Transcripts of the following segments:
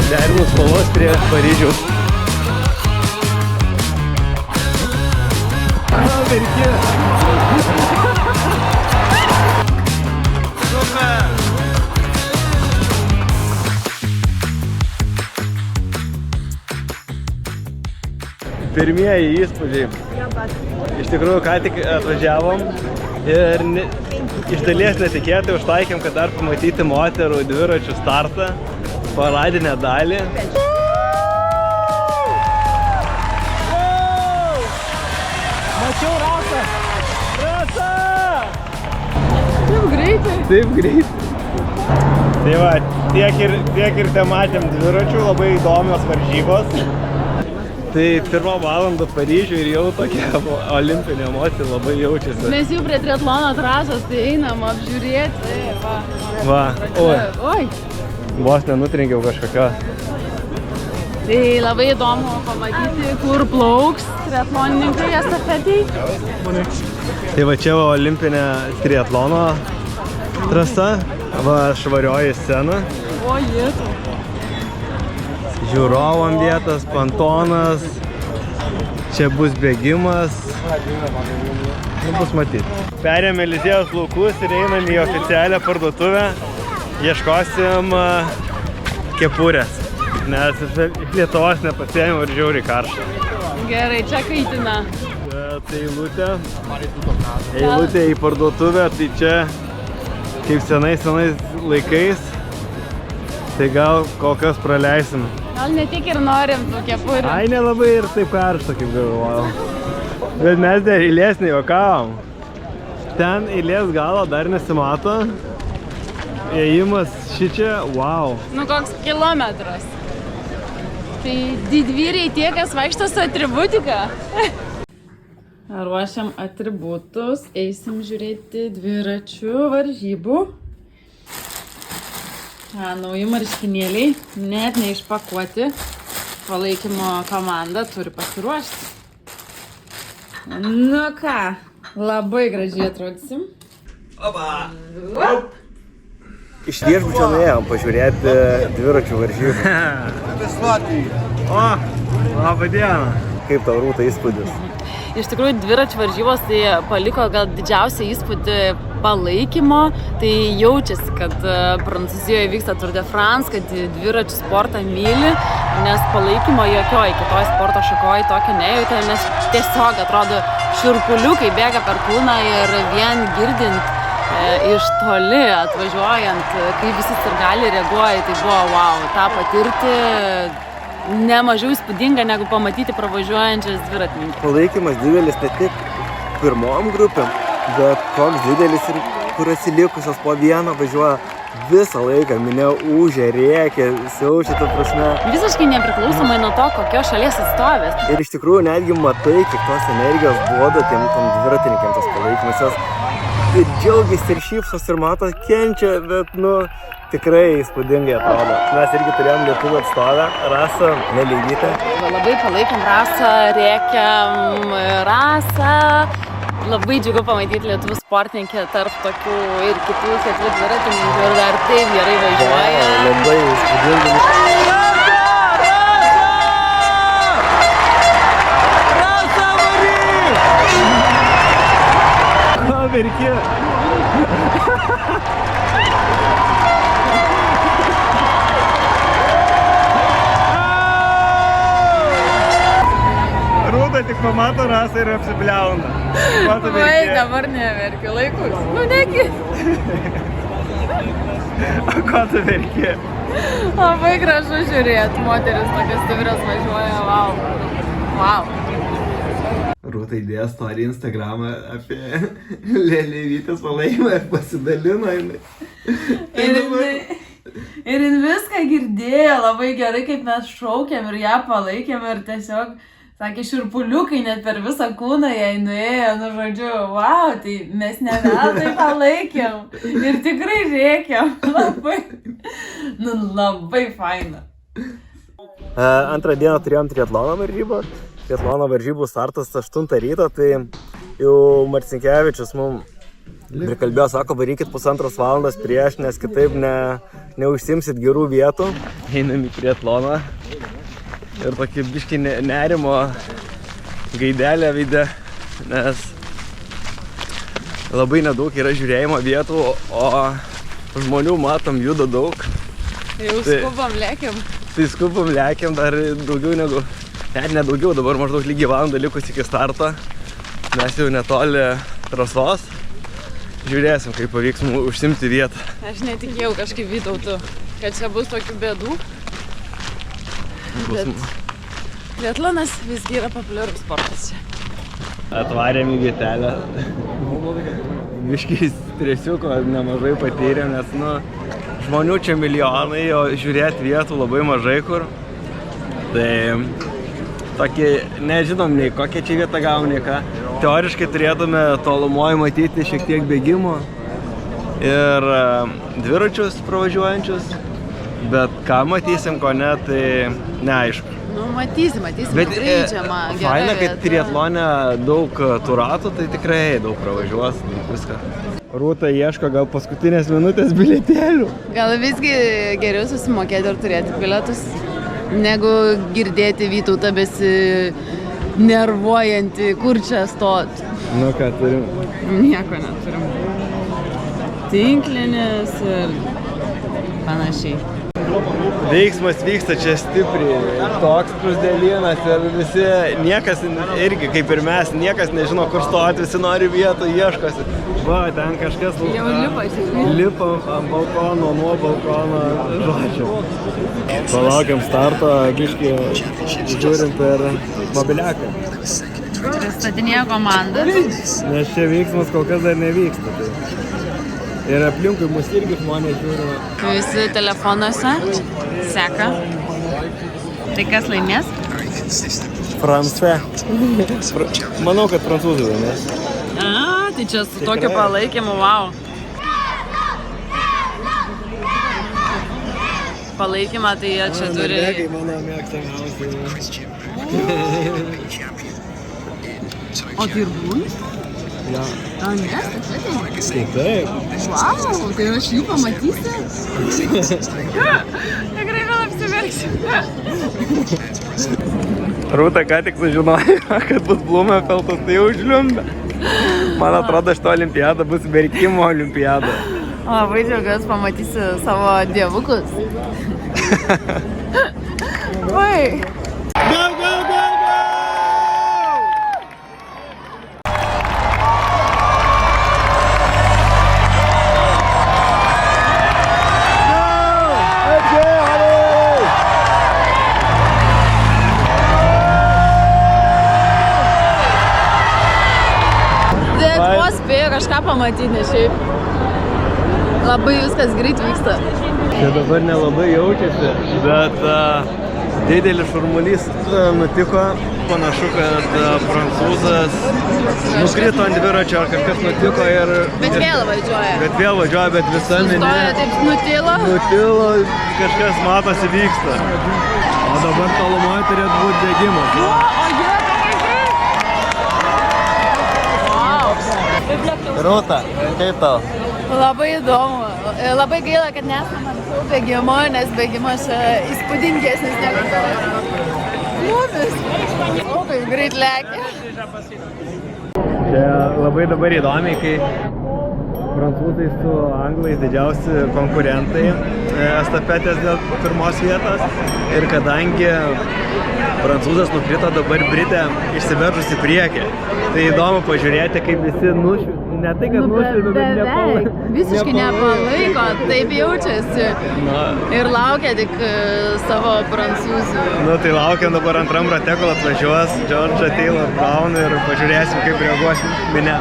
Derinus spalvos prie Paryžiaus. Verki. Pirmieji įspūdžiai. Iš tikrųjų, ką tik atvažiavom ir iš dalies netikėtai užtaikėm, kad dar pamatyti moterų dviračių startą, paradinę dalį. Mačiau Rasą! Rasa! Taip greitai. Taip greitai. Tai va, tiek ir tematėm dviračių, labai įdomios varžybos. Tai pirmą valandą Paryžių ir jau tokia olimpinė emocija labai jaučiasi. Mes jau prie triatlono trasos, tai einam apžiūrėti. Va, oi. Vos nenutrenkiau kažkokio. Tai labai įdomu pamatyti, kur plauks triatlonininkai estafetei. Tai va čia va olimpinė triatlono trasa, va švarioji scena. O, jėtų. Žiūrovam vietas, pantonas, čia bus bėgimas, bus matyti. Perėmė Eliziejaus laukus ir einam į oficialią parduotuvę, ieškosim kepurės, nes iš Lietuvos nepasiėmiau ir žiauriai karštą. Gerai, čia kaitina. Tai eilutė į parduotuvę, tai čia kaip senais laikais, tai gal kol kas praleisim. Gal ne tik ir norim tų kepurių. Ai, nelabai ir taip karšta, kaip galvojau. Bet mes dar eilės nejuokavom. Ten eilės galo dar nesimato. Ėjimas šičia, wow. Nu, koks kilometras. Tai didvyriai tie, kas vaikšto su atributika. Ruošiam atributus, eisim žiūrėti dviračių varžybų. Nauji marškinėliai, net neišpakuoti. Palaikymo komanda turi pasiruošti. Nu ką, labai gražiai atrodysim. Opa! Iš viešbučio nuėjom pažiūrėti dviračių varžybų. O, labą dieną. Kaip tau Rūta įspūdis? Iš tikrųjų, dviračių varžybos tai paliko gal didžiausią įspūdį palaikymo. Tai jaučiasi, kad Prancūzijoje vyksta Tour de France, kad dviračių sportą myli, nes palaikymo jokioj kitoj sporto šakoj tokio nejautė, nes tiesiog atrodo šiurpuliukai bėga per kūną ir vien girdint iš toli atvažiuojant, kai visi sirgaliai reaguoja, tai buvo wow, tą patirti nemažiau įspūdinga negu pamatyti pravažiuojančias dviratininkus. Palaikymas didelis ne tik pirmom grupėm, bet koks didelis ir kur atsilikusios po vieną važiuoja visą laiką, minėjau, ūžė, rėkė, siaučia, ta prasme. Visiškai nepriklausomai nuo to, kokios šalies atstovės. Ir iš tikrųjų netgi matai, kiek tos energijos duoda tiem dviratininkėm tas palaikymas. Jos ir džiaugiasi ir šypsos ir mato, kenčia, bet tikrai įspūdingai atrodo. Mes irgi turėjom lietuvių atstovę, Rasą Nelygytę. Labai palaikom Rasą, rėkiam Rasą. Labai džiugu pamatyti lietuvių sportininkę tarp tokių ir kitų keturių dviratininkų ir dar taip gerai važiuoja. Labai įspūdingai. Rasa, varyk! Ką verki? Rūta tik pamato Rasą ir apsibliauna. Vai, dabar neverkiu, laikus. Nu, negi. O ko tu verki? Labai gražu žiūrėti, moteris tokias stiprios važiuoja, wow. Wow. Rūta įdėjo story Instagramą apie Lelyvytės palaikymą ir pasidalino jinai. Ir jin viską girdėjo labai gerai, kaip mes šaukėm ir ją palaikėm ir tiesiog, sakė, šiurpuliukai net per visą kūną jai nuėjo, nu žodžiu, wow, tai mes ne veltui palaikėm ir tikrai rėkėm, labai faina. Antrą dieną turėjom triatlono varžybą. Triatlono varžybų startas 8 ryto, tai jau Marcinkevičius mums Ir kalbėjo, sako, varykit 1,5 valandos prieš, nes kitaip neužsimsit gerų vietų. Einam į triatloną ir tokį biškį nerimo gaidelę veide, nes labai nedaug yra žiūrėjimo vietų, o žmonių matom juda daug. Jau skubam lėkiam. Tai skubam lėkiam dar daugiau negu, net nedaugiau, dabar maždaug lygiai valandą likus iki starto. Mes jau netoli trasos. Žiūrėsim, kaip pavyks mums užsimti vietą. Aš netikėjau kažkaip Vytautu, kad čia bus tokių bėdų. Bet triatlonas visgi yra populiarus sportas čia. Atvarėm į vietelę. Biškiai stresiuko nemažai patyrėm, nes žmonių čia milijonai, o žiūrėti vietų labai mažai kur. Tai tokį nežinom nei kokią čia vietą gavom, nei ką. Teoriškai turėtume tolumoje matyti šiek tiek bėgimo ir dviračius pravažiuojančius, bet ką matysim, ko ne, tai neaišku. Nu, matysim, žaidžiama. Faina, kad triatlone daug tų ratų, tai tikrai daug pravažiuos, viską. Rūta ieško gal paskutinės minutės bilietėlių. Gal visgi geriau susimokėti ir turėti bilietus, negu girdėti Vytautą nervuojantį, kur čia stot. Nu ką turim? Nieko neturim. Tinklinis ir panašiai. Veiksmas vyksta čia stipriai, toks krusdėlynas ir visi, niekas irgi kaip ir mes, niekas nežino kur stoti, visi nori vietų, ieškosi. Va, ten kažkas jau lipa ant balkono, nuo balkono, žodžiu. Palaukiam starto, biškį žiūrim per mobiliaką. Pristatinėja komandą. Nes čia veiksmas kol kas dar nevyksta. Tai. Ir aplinkui mus irgi žmonės žiūri. Visi telefonuose seka. Tai kas laimės? Fransai. Manau, kad prancūzai laimės. Tai čia su tokiu palaikymu, wow. Palaikymą, tai jie čia turi... Norvegai mano mėgstamiausiai. O tai ir būnis? Ja. A, ne? Taip. Wow, tai aš jų pamatysiu? Tikrai vėl apsiverksiu. Rūta ką tik sužinojo, kad bus Blumenfeldas, tai jau žliumbė. Man atrodo, šito olimpiada bus verkimo olimpiada. Labai džiaugiuosi, pamatysiu savo dievukus. Vai. Go, go, go, go! Spėjo kažką pamatyti, ne šiaip. Labai viskas greit vyksta. Čia dabar nelabai jaučiasi, bet didelis šurmulys nutiko. Panašu, kad prancūzas nukrito ant dviračio ar kažkas nutiko ir... Bet vėl važiuoja. Bet vėl važiuoja, bet visa minė... Sustoja, taip nutilo. Nutilo, kažkas matosi vyksta. O dabar tolumoje turėtų būti bėgimas. Rūta, kaip tau? Labai įdomu. Labai gaila, kad nesame ant bėgimo, nes bėgimas įspūdingesnis negu mumis. O, kaip greit lekia. Čia labai dabar įdomiai, kai prancūzai su anglais didžiausi konkurentai estafetės dėl pirmos vietos. Ir kadangi prancūzas nukrito, dabar Britė išsiveržus į priekį. Tai įdomu pažiūrėti, kaip visi ne tai, kad nušvilpė, bet nepalaiko. Visiškai nepalaiko, taip jaučiasi. Ir laukia tik savo prancūzų. Nu, tai laukiam dabar antram rate, kol atvažiuos Georgia Taylor Brown ir pažiūrėsim, kaip reaguos minė.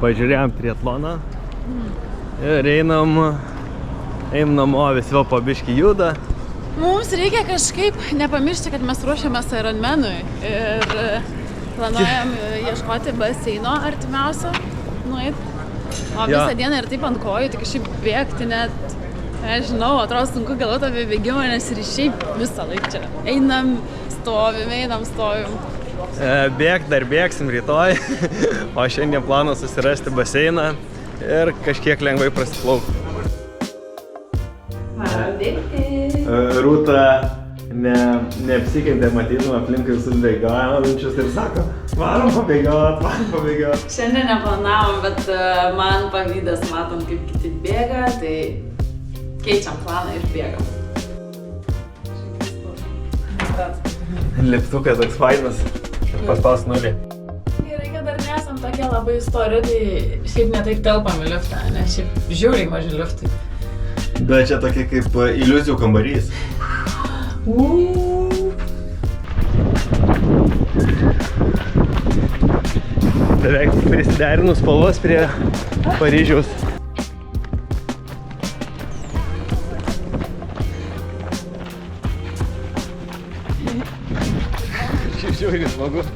Pažiūrėjom triatloną ir einam Eim namo, visi va po biškį juda. Mums reikia kažkaip nepamiršti, kad mes ruošiamės Ironmanui ir planuojam ieškoti baseino artimiausio, nueit. O visą dieną ir taip ant kojų, tik šiaip bėgti net, nežinau, atrodo sunku galvoti apie bėgimą, nes ir šiaip visą laiką čia. Einam, stovim. Bėgt dar bėgsim rytoj, o šiandien planas susirasti baseiną ir kažkiek lengvai prasiplaukti. Rūta neapsikentė, matydama aplinkui visus bėgiojančius ir sako, varom pabėgiot. Šiandien neplanavom, bet man pavydas matom, kaip kiti bėga, tai keičiam planą ir bėgam. Liptukas toks fainas, paspaus nulį. Gerai, kad dar nesam tokie labai stori, tai šiaip netaip telpam į liftą, nes šiaip žiauriai maži liftai. Bet čia tokia kaip iliuzijų kambarys. Beveik prisiderinus spalvas prie Paryžiaus. Šiaip žiauriai smagu.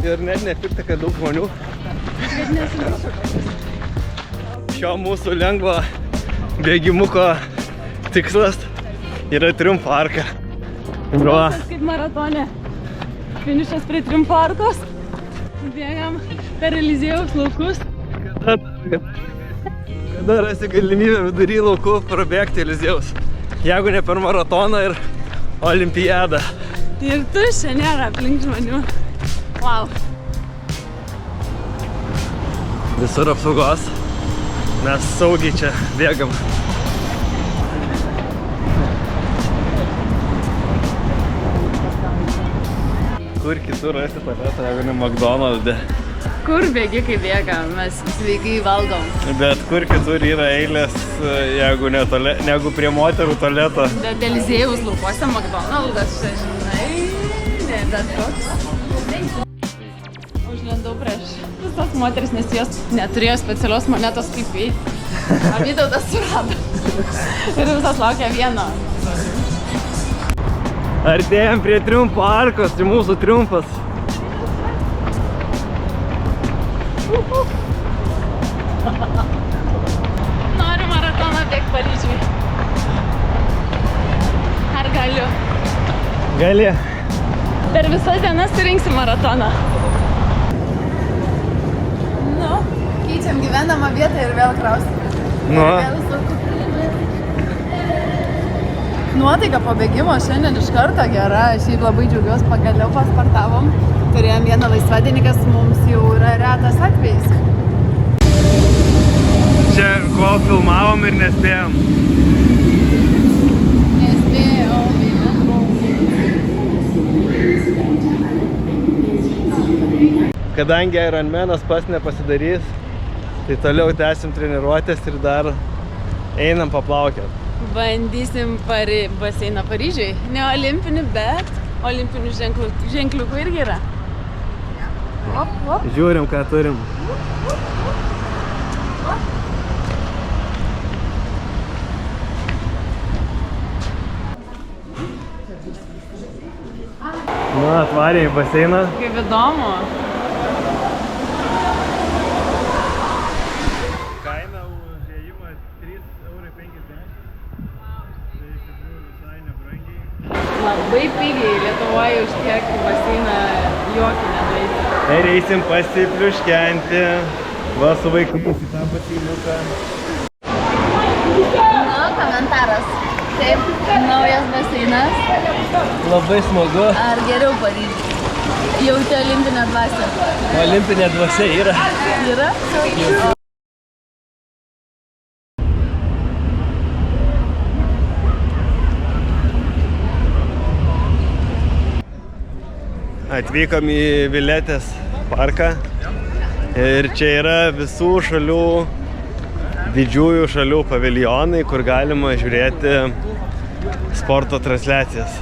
Ir net nepikta, kad daug žmonių. Šio mūsų lengvo bėgimuko tikslas yra Triumfo arka. Kaip maratone. Finišas prie Triumfo arkos. Bėgam per Eliziejaus laukus. Kada rasi galimybę vidury laukų prabėgti Eliziejaus? Jeigu ne per maratoną ir olimpiadą. Ir tuščia nėra aplink žmonių. Wow. Visur apsaugos. Mes saugiai čia bėgam. Kur kitur rasti tualetą, jeigu ne McDonald'e? Kur bėgikai bėga, mes sveikai valgom. Bet kur kitur yra eilės, jeigu ne negu prie moterų tualeto? Bet Eliziejaus laukuose McDonald'as, čia žinai, ne bet koks. Užlendau prieš visas moteris, nes jos neturėjo specialios monetos kaip eiti. O Vytautas surado. Ir visas laukia vieno. Artėjam prie Triumfo arkos, tai mūsų triumfas. Noriu maratoną bėgti Paryžiui. Ar galiu? Gali. Per visas dienas surinksiu maratoną. Nu, keičiam gyvenamą vietą ir vėl krausim. Nu. Nuotaika po bėgimo šiandien iš karto gera. Šiaip labai džiaugiuosi, pagaliau paspartavom. Turėjom vieną laisvadienį, kas mums jau yra retas atvejis. Čia kol filmavom ir nespėjom. Kadangi Ironmanas pats nepasidarys, tai toliau tęsim treniruotės ir dar einam paplaukiot. Bandysim baseiną Paryžiui. Ne olimpinį, bet olimpinių ženkliukų irgi yra. Žiūrim, ką turim. Nu, atvarė į baseiną. Kaip įdomu. Kaina už įėjimą 3,50 €. Tai iš tikrųjų visai nebrangiai. Labai pigiai Lietuvoje už tiek baseiną jokį nedarysi. Ir eisim pasipliuškenti. Va su vaikais į tą baseinuką. Nu, komentaras. Taip, naujas baseinas. Labai smagu. Ar geriau Paryžiui? Jauti olimpinę dvasią. Olimpinė dvasia yra. Yra? Atvykom į Viletės parką ir čia yra visų šalių, didžiųjų šalių paviljonai, kur galima žiūrėti sporto transliacijas.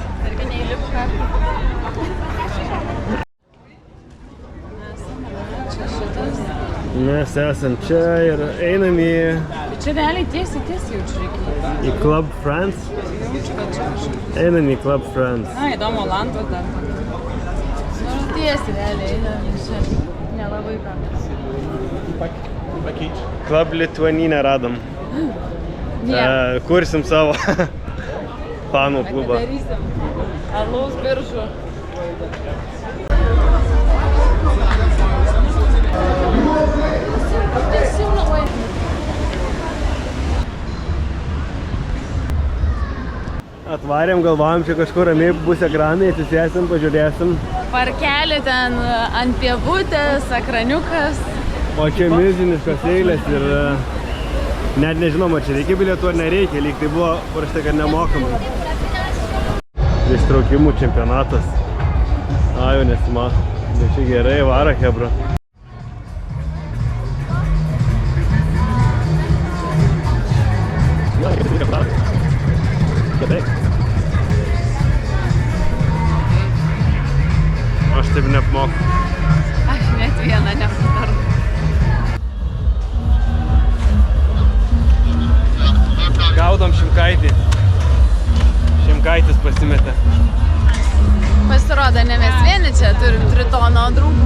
Mes esam čia ir einam į Čia realiai tiesiai jaučiu reikia. Į Club France? Jaučiu, kad čia kažkaip. Einam į Club France. Na, įdomu, Olandų dar. Nu, tiesiai realiai eina. Čia nelabai ką. Club Lituaninę radom. Ne. Kursim savo fanų klubą. Atidarysim. Alaus biržų. Atvarėm, galvojom, čia kažkur ramiai bus ekranai, atsisėsim, pažiūrėsim. Parkelį ten ant pievutės, ekraniukas. O čia milžiniškos eilės ir net nežinom, ar čia reikia bilietų ar nereikia, lyg tai buvo parašyta, kad nemokamai. Ištraukimų čempionatas. A, jau nesimato. Bet čia gerai, vara, hebra. Aš taip neapmoku. Aš net vieną nepatarnu. Gaudom Šimkaitį. Šimkaitis pasimetė. Pasirodo, ne mes vieni čia turim Tritono draugų.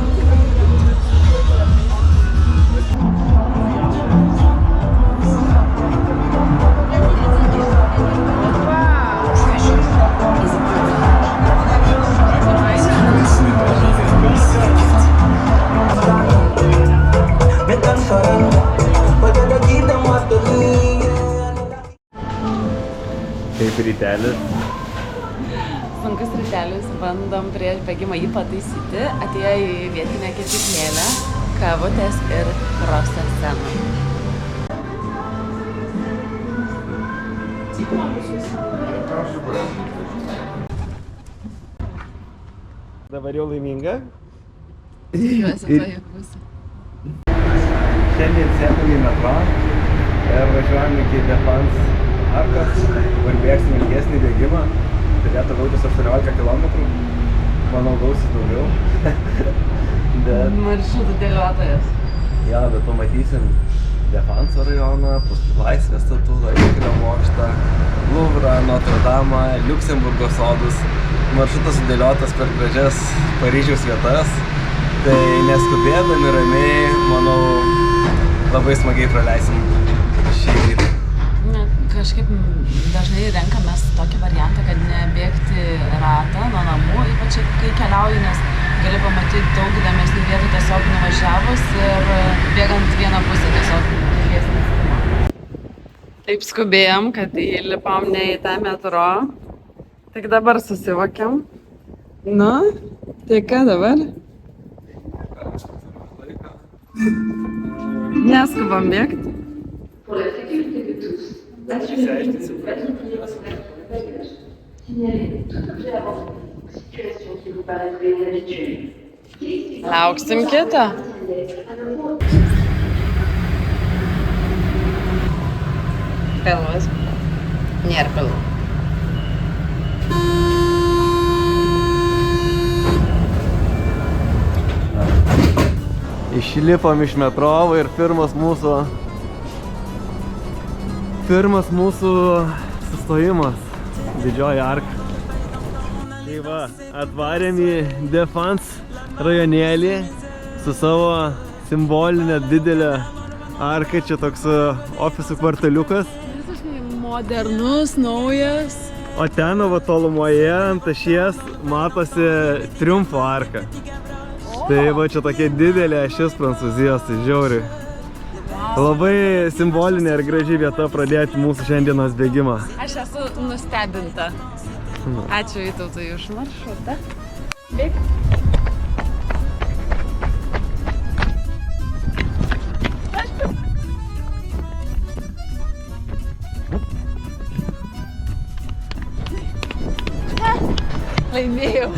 Kaip rytelis. Sunkus rytelis, bandom prieš bėgimą jį pataisyti. Atėjo į vietinę kepyklėlę, kavutės ir kroseseną. Dabar jau laiminga? Tikiuosi, pajukusi. Šiandien sėdam į metro ir važiuojam iki Defans arkos, kur bėgsim ilgesnį bėgimą. Turėtų gautis 18 km, manau gausis daugiau. Maršrutų dėliotojas. Ja, bet pamatysim Defanso rajoną, paskui Laisvės statulą, Eifelio bokštą, Luvrą, Notre Damą, Liuksemburgo sodus. Maršrutas sudėliotas per gražias Paryžiaus vietas. Tai neskubėdami ramiai, manau, labai smagiai praleisim šį rytą. Kažkaip dažnai renkamės tokį variantą, kad nebėgti ratą nuo namų, ypač kai keliauji, nes gali pamatyti daug įdomesnių vietų tiesiog nuvažiavus ir bėgant vieną pusę tiesiog ilgesnį. Taip skubėjom, kad įlipom ne į tą metro. Tik dabar susivokėm. Nu, tai ką dabar? Neskubam bėgti. Lauksim kitą. Pilvas. Nėra pilvo. Išlipom iš metro ir pirmas mūsų sustojimas, Didžioji arka. Tai va, atvarėm į Defans rajonėlį su savo simbolinė didelė arka, čia toks ofisų kvartaliukas. Visiškai modernus, naujas. O ten, va, tolumoje ant ašies matosi Triumfo arka. Tai va, čia tokia didelė ašis Prancūzijos, tai žiauriai. Labai simbolinė ir graži vieta pradėti mūsų šiandienos bėgimą. Aš esu nustebinta. Ačiū Vytautui už maršrutą. Bėg. Laimėjau.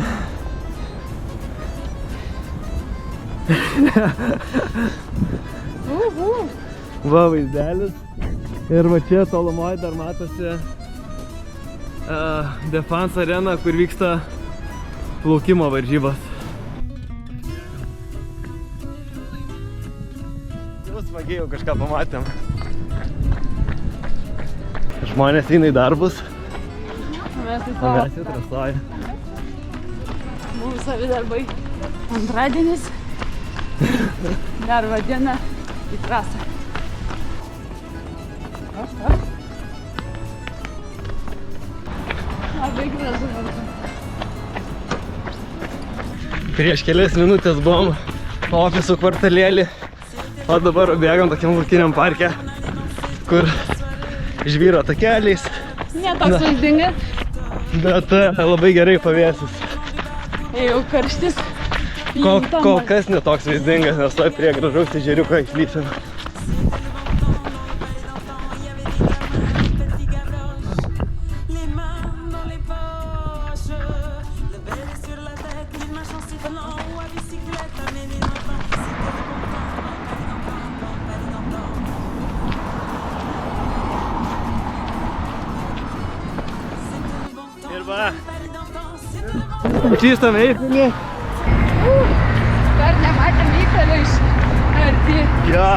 Va, vaizdelis. Ir va čia tolumoje dar matosi Defans arena, kur vyksta plaukimo varžybos. Jau smagiai jau kažką pamatėm. Žmonės eina į darbus, Mes taip o mes jau trasojame. Mūsų savidarbai. Antradienis. Darbo diena į trasą. Labai gražu. Prieš kelias minutės buvom ofisų kvartalėlį, o dabar bėgam tokiam laukiniam parke, kur žvyro takeliais. Ne toks vaizdingas. Bet labai gerai pavėsis. Jau karštis. Kol kas netoks vaizdingas, nes toj prie gražaus ežeriuko išlysim. Ir va, čystam eifelį. Dar nematėm Eifelio iš arti. Jo.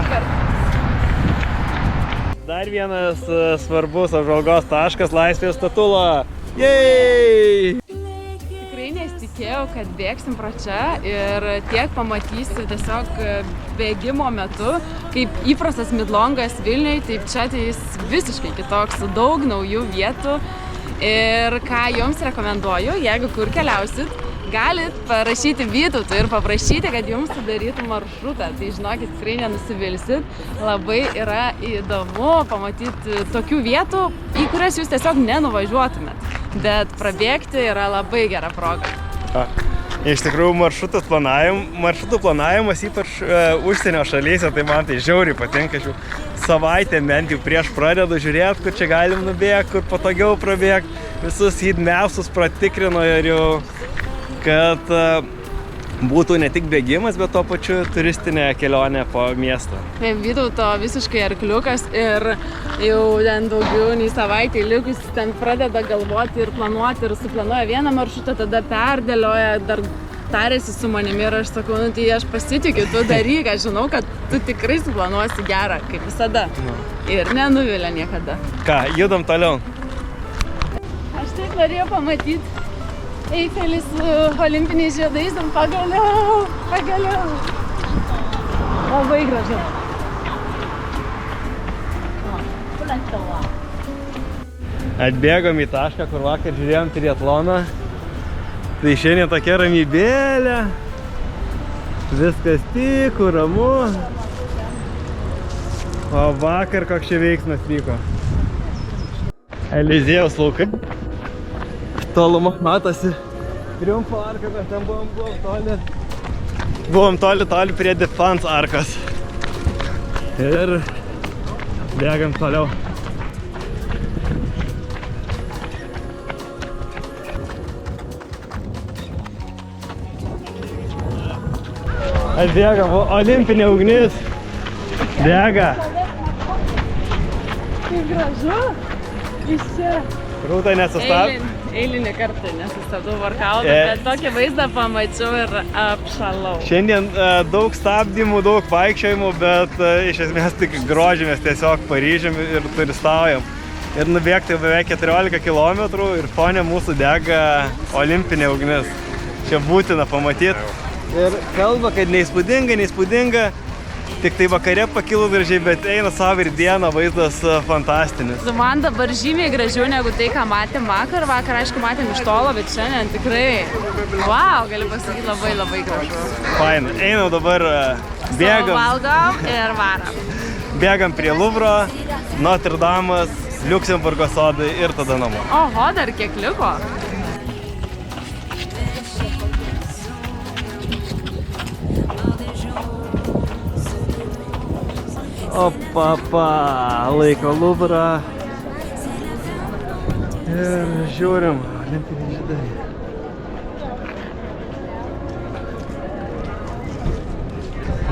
Dar vienas svarbus apžvalgos taškas, Laisvės statula. Jej! Tikrai nesitikėjau, kad bėgsim pro čia ir tiek pamatysi tiesiog bėgimo metu, kaip įprastas midlongas Vilniui, taip čia tai jis visiškai kitoks, su daug naujų vietų. Ir ką jums rekomenduoju, jeigu kur keliausit, galit parašyti Vytautui ir paprašyti, kad jums sudarytų maršrutą. Tai žinokit, tikrai nenusivilsit. Labai yra įdomu pamatyti tokių vietų, į kurias jūs tiesiog nenuvažiuotumėt. Bet prabėgti yra labai gera proga. Iš tikrųjų, maršrutų planavimas, ypač užsienio šalyse, tai man tai žiauriai patinka. Aš jau savaitę bent jau prieš pradedu žiūrėti, kur čia galim nubėgti, kur patogiau prabėgti. Visus įdomiausius pratikrinu ir jau, kad būtų ne tik bėgimas, bet to pačiu turistinė kelionė po miestą. Vytauto visiškai arkliukas ir jau ten daugiau nei savaitę likus ten pradeda galvoti ir planuoti ir suplanuoja vieną maršrutą, tada perdėlioja, dar tarėsi su manimi ir aš sakau, nu tai aš pasitikiu, tu daryk, aš žinau, kad tu tikrai suplanuosi gerą, kaip visada. Ir nenuvilia niekada. Ką, judam toliau. Aš taip norėjau pamatyti Eifelį su olimpiniais žiedais ir pagaliau. Labai gražu. Atbėgom į tašką, kur vakar žiūrėjom triatloną. Tai šiandien tokia ramybėlė. Viskas tyku, ramu. O vakar koks čia veiksmas vyko. Eliziejaus laukai. Tolumo matosi Triumfo arka, bet ten buvom toli prie Defense arkos. Ir bėgam toliau. Atbėgam, olimpinė ugnis. Bėga. Kaip gražu. Iš čia. Rūta nesustabdė. Eilinį kartą nesustabdau workoutą, bet tokį vaizdą pamačiau ir apšalau. Šiandien daug stabdymų, daug vaikščiojimų, bet iš esmės tik grožimės tiesiog Paryžium ir turistaujam. Ir nubėgti beveik 14 km ir fone mūsų dega olimpinė ugnis. Čia būtina pamatyti. Ir kalba, kad neįspūdinga, tik tai vakare pakilus gražiai, bet eina savo ir dieną, vaizdas fantastinis. Man dabar žymiai gražiau negu tai, ką matėm vakar. Vakar, aišku, matėm iš tolo, bet šiandien tikrai, wow, galiu pasakyti, labai gražu. Faina. Einam dabar, bėgam. Valgom ir varam. Bėgam prie Luvro, Notre Damas, Liuksemburgo sodai ir tada namo. Oho, dar kiek liko? Opa, laiko Luvrą. Ir žiūrim, olimpiniai žiedai.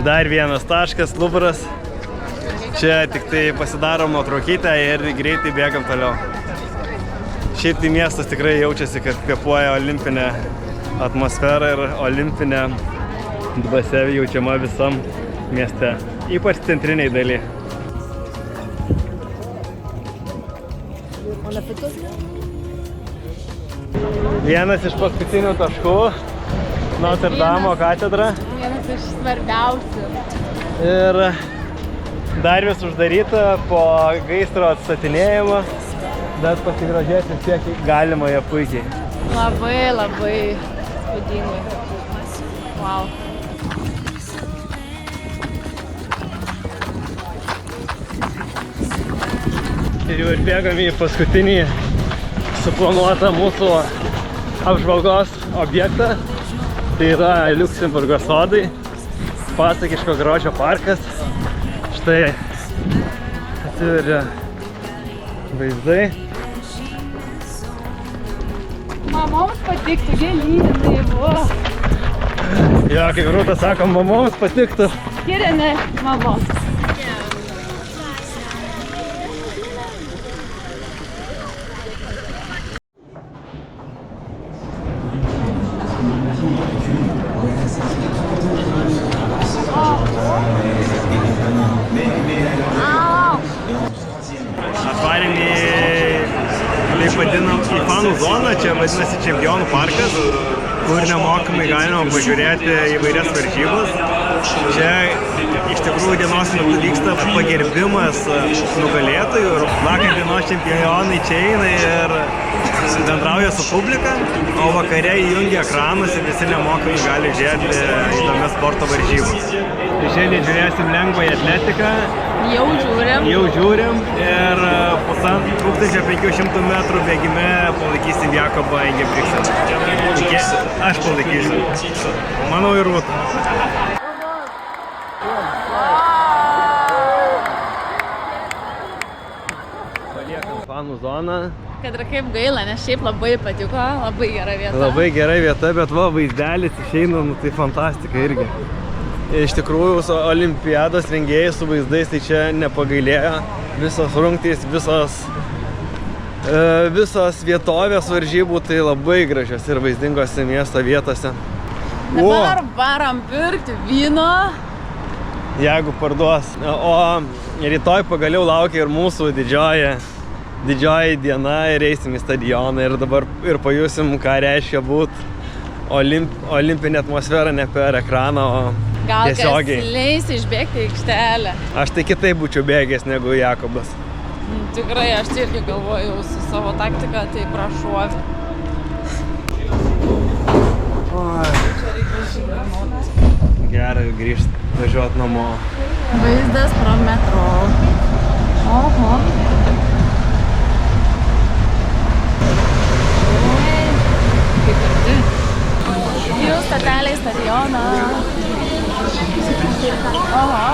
Dar vienas taškas, Luvras. Čia tik tai pasidarom nuotraukytę ir greitai bėgam toliau. Šiaip tai miestas tikrai jaučiasi, kad kvėpuoja olimpinė atmosfera ir olimpinė dvasia jaučiama visam mieste. Ypač centriniai daly. Vienas iš paskutinių taškų Notre Dame katedra. Vienas iš svarbiausių. Ir dar vis uždaryta po gaisro atstatinėjimo, bet pasigrožėti vis tiek galima ją puikiai. Labai, labai spūdingai. Wow. Ir jau ir bėgame į paskutinį suplanuotą mūsų apžvalgos objektą. Tai yra Liuksemburgo sodai, pasakiško grožio parkas. Štai atsiveria vaizdai. Mamoms patiktų gėlynai, buvo. Jo, kaip Rūta sako, mamoms patiktų. Skiriame mamoms. Atvarėm į, taip vadinam, į fanų zoną, čia vadinasi Čempionų parkas, kur nemokamai galima pažiūrėti įvairias varžybas. Čia iš tikrųjų dienos metu vyksta pagerbimas nugalėtojų. Vakar dienos čempionai čia eina ir bendrauja su publika, o vakare įjungia ekranus ir visi nemokamai gali žiūrėti įdomias sporto varžybas. Tai šiandien žiūrėsim lengvąją atletiką. Jau žiūrim Ir 1500 metrų bėgime palaikysim Jakobą Ingebrigtseną. Aš palaikysiu. Manau ir Rūta. Paliekam fanų zoną. Kad ir kaip gaila, nes šiaip labai patiko, labai gera vieta. Labai gera vieta, bet va vaizdelis išeina, nu, tai fantastika irgi. Iš tikrųjų, su olimpiados rengėjai su vaizdais tai čia nepagailėjo. Visos rungtys, visos vietovės varžybų tai labai gražios ir vaizdingose miesto vietose. Dabar varam pirkti vyno. Jeigu parduos. O rytoj pagaliau laukia ir mūsų didžioji diena ir eisim į stadioną ir dabar ir pajusim, ką reiškia būti olimpinė atmosfera ne per ekraną, o Gal tiesiogiai. kas leis išbėgti į aikštelę. Aš tai kitaip būčiau bėgęs negu Jakobas. Tikrai, aš tai irgi galvoju su savo taktika, tai prašau. Gerai grįžti, važiuoti namo. Vaizdas pro metro. Oho. Kaip arti. Jau stateliai stadioną. Oho.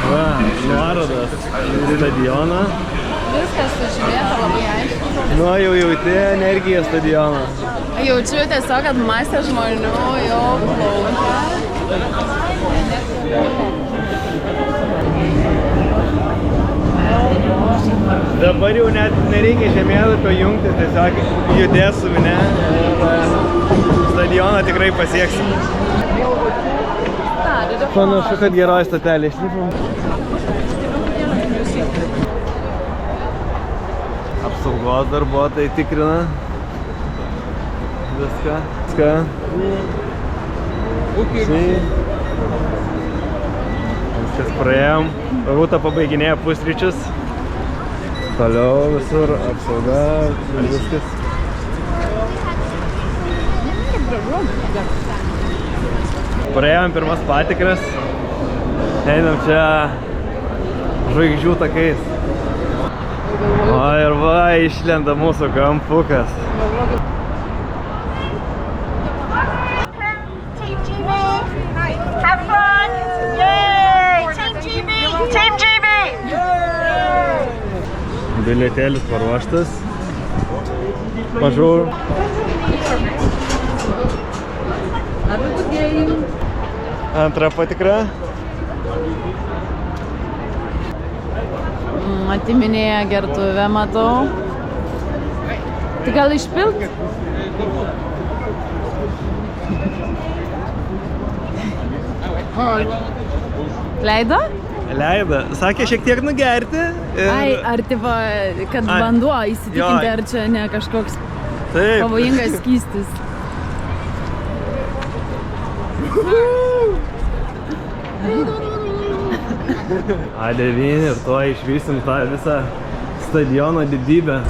Va, nuorodas į stadioną. Viskas sužymėta labai aiškiai. Nu, jau jauti energiją stadioną. Jaučiu tiesiog, kad masė žmonių jau plaukia. Dabar jau net nereikia žemėlapio jungti, tiesiog judės su minia ir stadioną tikrai pasieksim. Panašu, kad geroji statelė išlipom. Apsaugos darbuotojai tikrina viską. Viskas praėjom. Rūta pabaiginėja pusryčius. Toliau visur apsauga ir viskas. Praėjom pirmas patikras. Einam čia žvaigždžių takais. O ir va, išlenda mūsų kampukas. Team GB! Have fun! Yay! Team GB! Team GB! Bilietėlis paruoštas. Mažau. Antra patikra. Atiminėja gertuvę, matau. Tai gal išpilt? Leido? leido. Sakė šiek tiek nugerti. Ir... Ai, ar tipo, kad vanduo įsitikinti, ar čia ne kažkoks pavojingas skystis. A9 ir to išvysim tą visą stadiono didybę.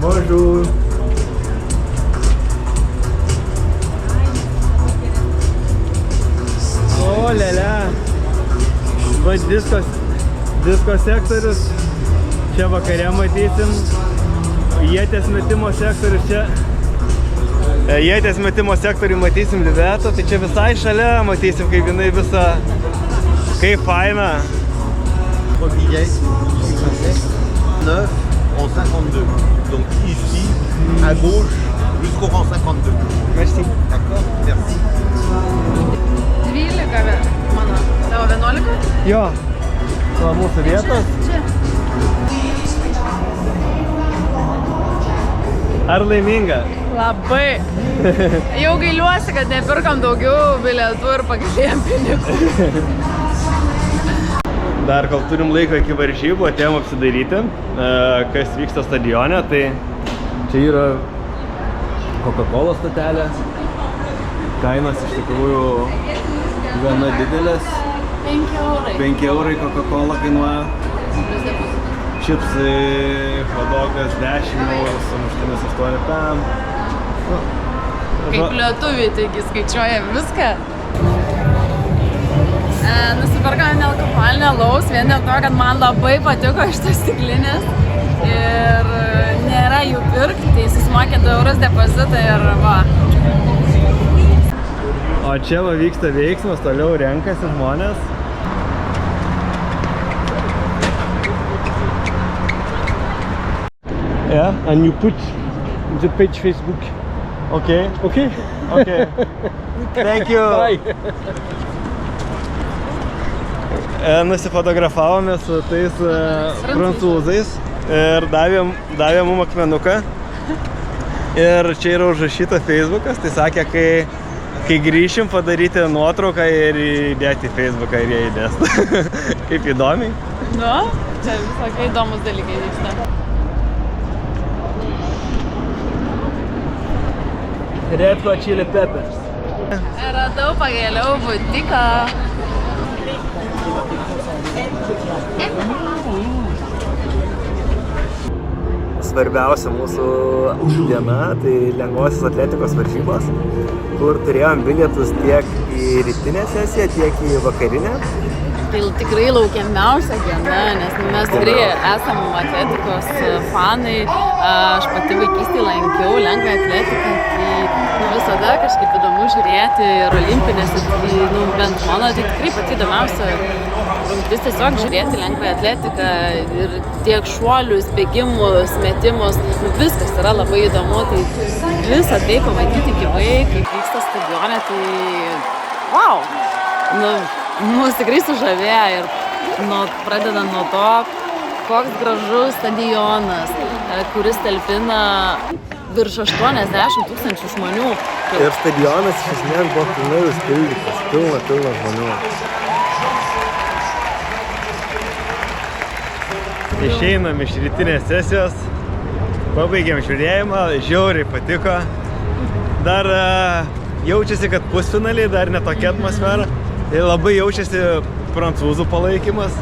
Bonjour. O, lėlė. Va, disko sektorius. Čia vakare matysim. Ietės metimo sektorius čia. Ietės metimo sektorių matysim Livetą, tai čia visai šalia matysim, kaip jinai visą, kaip faina. Billets 9 en 52. Donc ici, à gauche, jusqu'au rang 52. Merci. D'accord? Merci. 12, mano. Tavo 11? Jo. O mūsų vietos. Čia. Ar laiminga? Labai. Jau gailiuosi, kad nepirkam daugiau bilietų ir pagalėjom pinigų. Dar kol turim laiko iki varžybų, atėjom apsidaryti, kas vyksta stadione. Tai čia yra Coca-Cola stotelė. Kainos iš tikrųjų gana didelės. 5 eurai. 5 eurai Coca-Cola kainuoja. Čipsai, hotdogas 10 eurų, sumuštinis 8 pam. Kaip lietuviai, taigi skaičiuoja viską. Nusipirkome nealkoholinį alaus, vien dėl to, kad man labai patiko šitas stiklinės. Ir nėra jų pirkti, tai susimokė 2 eurus depozitą ir va. O čia va vyksta veiksmas, toliau renkasi žmonės. Yeah, And you put the page Facebook. okay. Okay? Okay. Thank you. Bye. Nusifotografavome su tais prancūzais ir davė mum akmenuką. Ir čia yra užrašyta Facebookas, tai sakė, kai grįšim padaryti nuotrauką ir įdėti į Facebooką ir jie įdės. Kaip įdomiai. Nu, čia visokie įdomus dalykai vyksta. Red Hot Chili Peppers. Radau pagaliau butiką. Svarbiausia mūsų diena, tai lengvosios atletikos varžybos, kur turėjom bilietus tiek į rytinę sesiją, tiek į vakarinę. Tai tikrai laukiamiausia diena, nes mes tikrai esam atletikos fanai. Aš pati vaikystėje lankiau lengvą atletiką, tai visada kažkaip įdomu žiūrėti ir olimpinėse, bent mano, tai tikrai pati įdomiausia rungtis tiesiog žiūrėti lengvą atletiką ir tiek šuolius, bėgimus, metimus, viskas yra labai įdomu, tai visą tai pamatyti gyvai, kaip vyksta stadione, tai wow! Mus tikrai sužavėjo ir pradedant nuo to, koks gražus stadionas, kuris talpina virš 80 000 žmonių. Ir stadionas iš esmės buvo pilnai užpildytas, pilna žmonių. Išeinam iš rytinės sesijos, pabaigėm žiūrėjimą, žiauriai patiko. Dar jaučiasi, kad pusfinaliai, dar ne tokia atmosfera. Ir labai jaučiasi prancūzų palaikymas.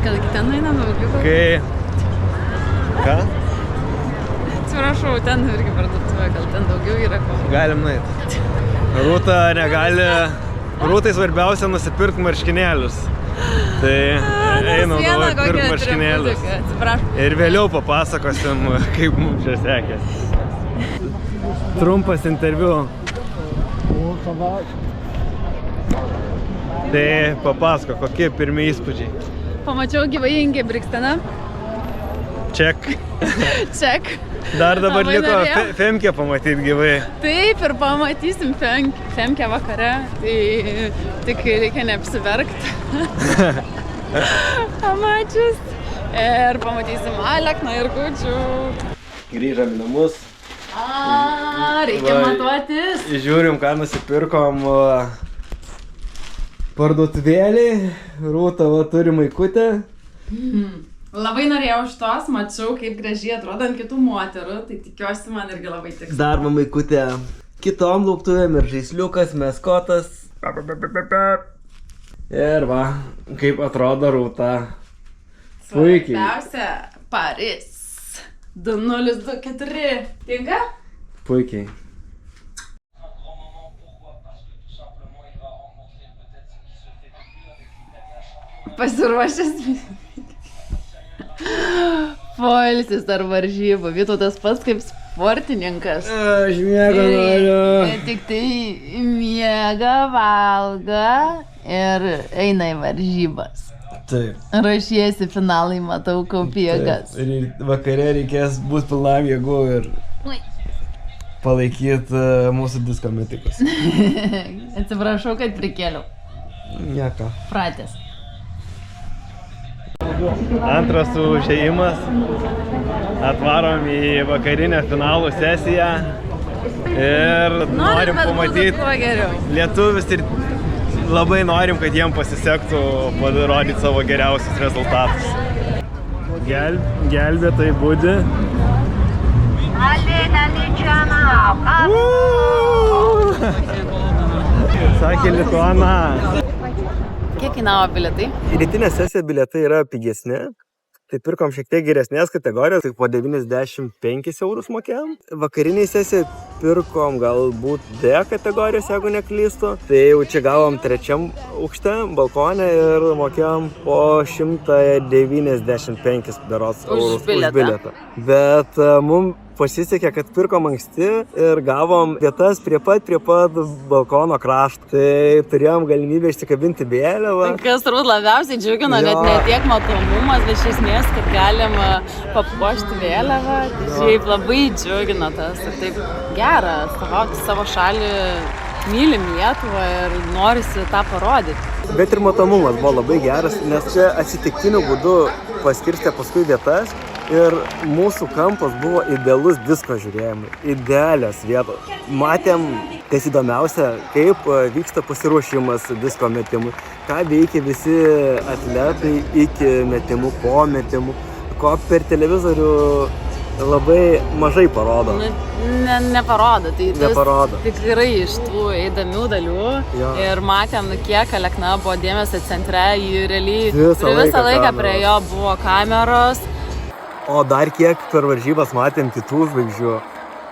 Kad ten einam daugiau? Kai... Ką? Atsiprašau, ten irgi parduotuvė, gal ten daugiau yra ko. Galim nueit. Rūta negali... Rūtai svarbiausia nusipirkti marškinėlius. Tai einam dabar pirkti marškinėlius. Ir vėliau papasakosim, kaip mums čia sekėsi. Trumpas interviu. Tai papasako, kokie pirmi įspūdžiai? Pamačiau gyvai Ingę Briksteną. Ček. Ček. Dar dabar liko Femkę pamatyti gyvai. Taip, ir pamatysim Femkę vakare. Tai tik reikia neapsiverkti. Pamačius. Ir pamatysim Alekną ir Kučių. Grįžam į namus. Reikia matuotis. Žiūrim, ką nusipirkom. Parduotuvėlį, Rūta va turi maikutę. Labai norėjau šitos, mačiau, kaip gražiai atrodo ant kitų moterų, tai tikiuosi man irgi labai tiks. Dar maikutė kitom lauktuvėm ir žaisliukas, meskotas. Ir va, kaip atrodo Rūta. Puikiai. Svarbiausia, Paris. 2024. Tinka? Puikiai. Pasiruošęs. Poilsis ar varžybų. Vytautas pats kaip sportininkas. Aš miego noriu. Tik tai miega, valga ir eina į varžybas. Taip. Rašiesi finalai, matau, kaupi jėgas. Ir vakare reikės būti pilnam jėgų ir palaikyti mūsų disko metikus. Atsiprašau, kad prikėliau. Nieko. Pratęs. Antras užėjimas. Atvarom į vakarinę finalų sesiją. Ir norim pamatyti lietuvius ir labai norim, kad jiem pasisektų parodyti savo geriausius rezultatus. Gelbėtojai budi. Sakė Lituana. Kiek kainavo bilietai? Į rytinę sesiją bilietai yra pigesni. Tai pirkom šiek tiek geresnės kategorijos, tai po 95 eurus mokėjom. Vakariniai sesijai pirkom galbūt D kategorijos, jeigu neklystu. Tai jau čia gavom trečiam aukšte, balkone ir mokėjom po 195 berods eurus už bilietą. Bet mums pasisekė, kad pirkom anksti ir gavom vietas prie pat balkono krašto. Tai turėjom galimybę išsikabinti vėliavą. Kas turbūt labiausiai džiugino, net ne tiek matomumas, bet iš esmės, kad galim papuošti vėliavą. Tai šiaip labai džiugino tas. Ir taip gera atstovauti savo šalį, mylim Lietuvą ir norisi tą parodyti. Bet ir matomumas buvo labai geras, nes čia atsitiktiniu būdu paskirstė paskui vietas. Ir mūsų kampas buvo idealus disko žiūrėjimui, idealios vietos. Matėm, kas įdomiausia, kaip vyksta pasiruošimas disko metimui, ką veikia visi atletai iki metimų, po metimų, ko per televizorių labai mažai parodo. Neparodo, tai neparodo. Tikrai iš tų įdomių dalių. Jo. Ir matėm, kiek Alekna buvo dėmesio centre, jį realiai visą laiką prie jo buvo kameros. O dar kiek per varžybas matėm kitų žvaigždžių.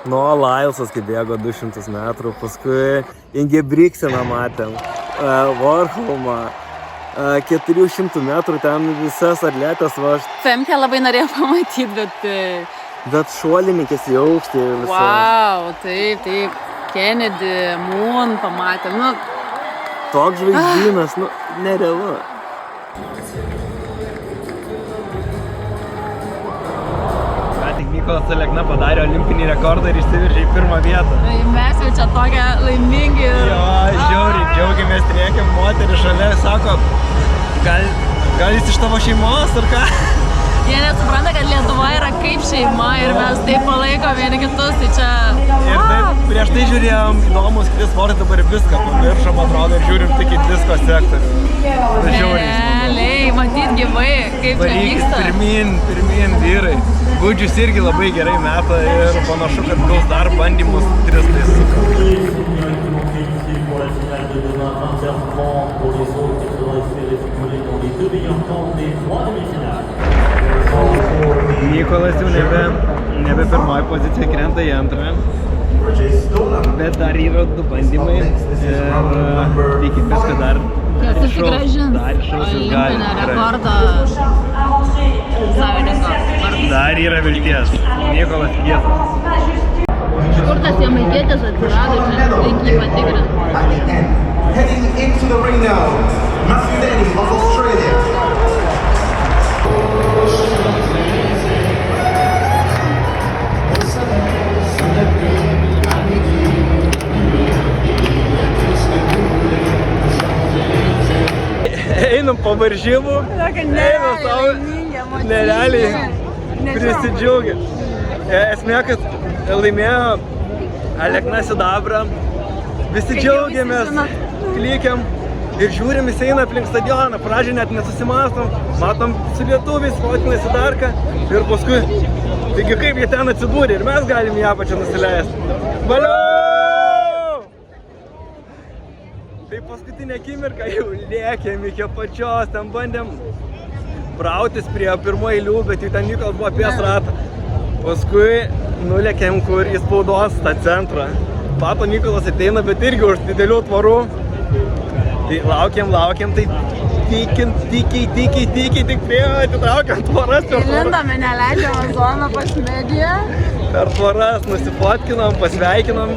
Nuo Lailsas, kai bėgo 200 metrų, paskui Ingebrigtseną matėm, Warholmą, 400 metrų ten visas atletės važ. Femkę labai norėjau pamatyti, bet šuolininkės į aukštį visą. Wow, taip. Kennedy, Moon pamatėm. Toks žvaigždynas, nerealu. Mykolas Alekna padarė olimpinį rekordą ir išsiveržė į pirmą vietą. Mes jau čia tokie laimingi. Jo, žiauriai, džiaugiamės, triekiam, moterį šalia, sako, gal jis iš tavo šeimos ar ką? Jie nesupranta, kad Lietuva yra kaip šeima ir mes taip palaikom vieni kitus, tai čia... Ir taip, prieš tai žiūrėjom įdomus kiti sportai, dabar viską pamiršom, atrodo, ir žiūrim tik į disko sektorių. Realiai, matyt gyvai, kaip čia vyksta. Pirmyn vyrai. Gudžius irgi labai gerai meta ir panašu, kad gaus dar bandymus 3 Mykolas jau nebe pirmoji pozicija, krenta į antrą. Bet dar yra 2 bandymai ir tikimės, kad dar susigrąžins olimpinio rekordo savininko. Dar yra vilties. Mykolas Kietas. Iš kur tas jamaikietis atsirado, čia reikia jį patikrinti. Heading into the ring now, Matthew Denny of Australia. Einam po varžybų, einam savo, nerealiai prisidžiaugia. Esmė, kad laimėjo Alekna sidabrą, visi džiaugiamės, klykiam, Ir žiūrim, jis eina aplink stadioną, pradžią net nesusimastom, matom su lietuviais, fotkinasi dar ką ir paskui, taigi kaip jie ten atsidūrė ir mes galim ją pačią nusileisti. Valio! Tai paskutinė akimirka jau lėkėm iki pačios, ten bandėm brautis prie pirmo eilių, bet jau ten Nikolas buvo apie ratą. Paskui nulėkėm kur į spaudos tą centrą. Pato Nikolas ateina, bet irgi už didelių tvarų. Tai laukiam, tai tykiai, tik prie atitraukiam tvaras per tvaras. Lindame neleidžiamą zoną pas mediją. Per tvaras nusifotkinom, pasveikinom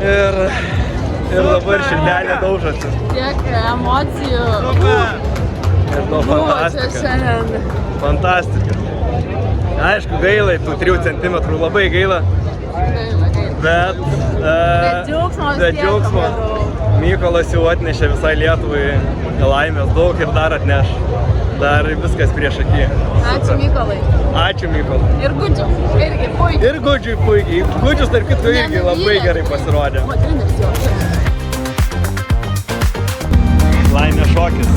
ir dabar širdelė daužosi. Tiek emocijų Ir to buvo čia fantastika. šiandien. Fantastika. Aišku, gaila, tų 3 centimetrų labai gaila, bet džiaugsmo vis be tiek džiaugsmo. labai daug. Mykolas jau atnešė visai Lietuvai laimės daug ir dar atneš. Dar viskas prieš akį. Ačiū Mykolai. Ačiū Mykolai. Ir Gudžiu. Irgi puikiai. Ir Gudžiui puikiai. Gudžius tarp kitko irgi labai gerai pasirodė. Motrinis jau. Laimės šokis.